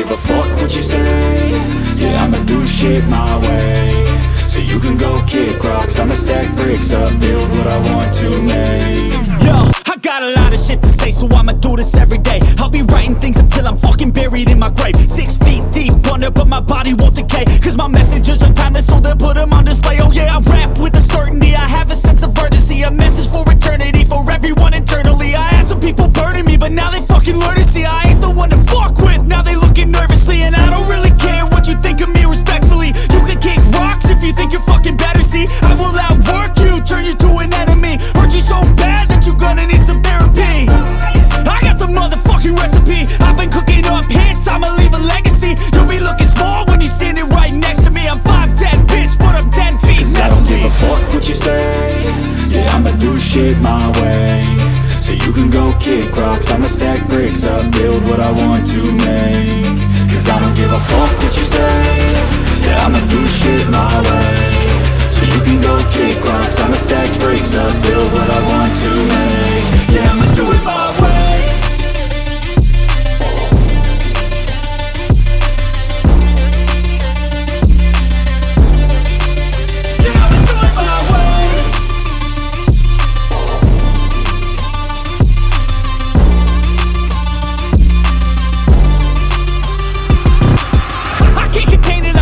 give a fuck what you say. Yeah, I'ma do shit my way. So you can go kick rocks, I'ma stack bricks up, build what I want to make. Yo, I got a lot of shit to say, so I'ma do this every day. I'll be writing things until I'm fucking buried in my grave. 6 feet deep under, but my body won't decay. Cause my messages are timeless, so they'll put them on display. Oh yeah, I rap with a certainty, I have a sense of urgency. A message for eternity, for everyone internally. I had some people burning me, but now they fucking learn to see I ain't the one to fuck with, now they looking nervously. And I don't really care what you think of me respectfully. You can kick rocks if you think you're fucking better, see. I will outwork you, turn you to an enemy. Hurt you so bad that you're gonna need some therapy. I got the motherfucking recipe, I've been cooking up hits, I'ma leave a legacy. You'll be looking small when you're standing right next to me. I'm 5'10", bitch, but I'm 10 feet mentally. I don't give a fuck what you say. Yeah, I'ma do shit my way. So you can go kick rocks, I'ma stack bricks up, build what I want to make. Cause I don't give a fuck what you say. Yeah, I'ma do shit my way. So you can go kick rocks, I'ma stack bricks up, build what I want to make. Yeah, I'ma do it my way.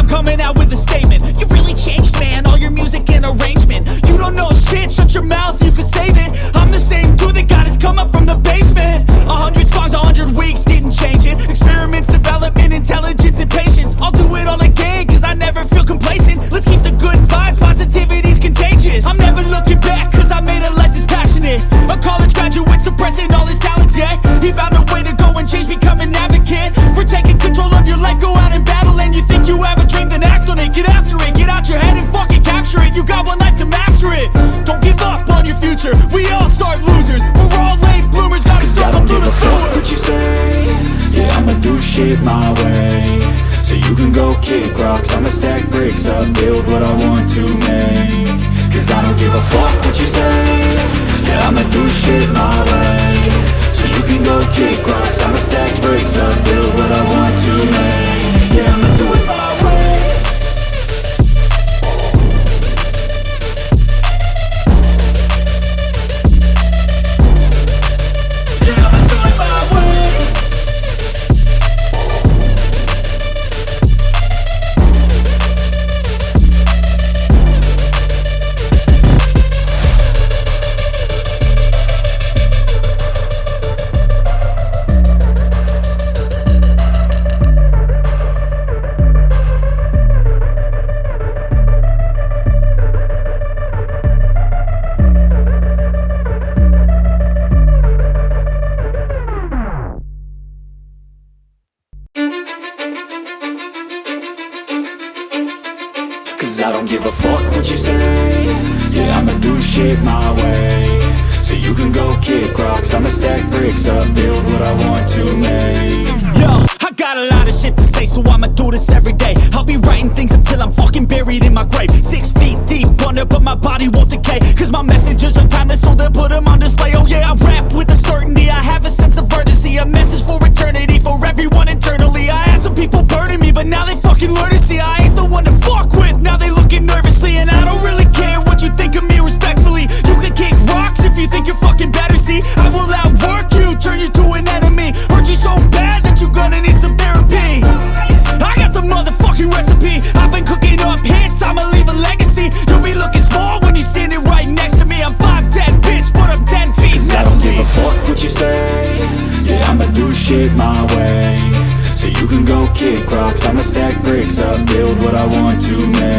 Coming out with a statement. You really changed, man, all your music and arrangement. You don't know shit, shut your mouth, you can save it. I'm the same dude that got his come up from the basement. 100 songs, 100 weeks, didn't change it. Experiments, development, intelligence, and patience. I'll do it all again, cause I never feel complacent. Let's keep the good vibes, positivity's contagious. I'm never looking back, cause I made a life that's passionate. A college graduate suppressing all his talents, yeah. He found a way to go and change, become an advocate. For taking control of your life, go out and battle. And you think you have a dream, then act on it. Get after it, get out your head and fucking capture it. You got one life to master it. Don't give up on your future, we all start losers. We're all late bloomers, gotta struggle through the sewer. I don't give a fuck what you say. Yeah, I'ma do shit my way. So you can go kick rocks, I'ma stack bricks up, build what I want to make. Cause I don't give a fuck what you say. Yeah, I'ma do shit my way. So you can go kick rocks, I'ma stack bricks up, build what I want to make. Yeah, I'ma do it my way. Cause I don't give a fuck what you say. Yeah, I'ma do shit my way. So you can go kick rocks, I'ma stack bricks up, build what I want to make. Yo, I got a lot of shit to say, so I'ma do this every day. I'll be writing things until I'm fucking buried in my grave. 6 feet deep under, but my body won't decay. Cause my messages are timeless, so they'll put them on display. Oh yeah, I rap with a certainty, I have a sense of urgency. A message for eternity, for everyone internally. I had some people burning me, but now they fucking learn to see I ain't the one to fuck with, now they looking nervously. And I don't really care what you think of me respectfully. You can kick rocks if you think you're fucking better, see. I will outwork you, turn you to an enemy. Hurt you so bad that you're gonna need some therapy. I got the motherfucking recipe, I've been cooking up hits, I'ma leave a legacy. You'll be looking small when you're standing right next to me. I'm 5'10", bitch, but I'm 10 feet mentally. I don't give a fuck what you say. Yeah, I'ma do shit my way. So you can go kick rocks, I'ma stack bricks up, build what I want to make.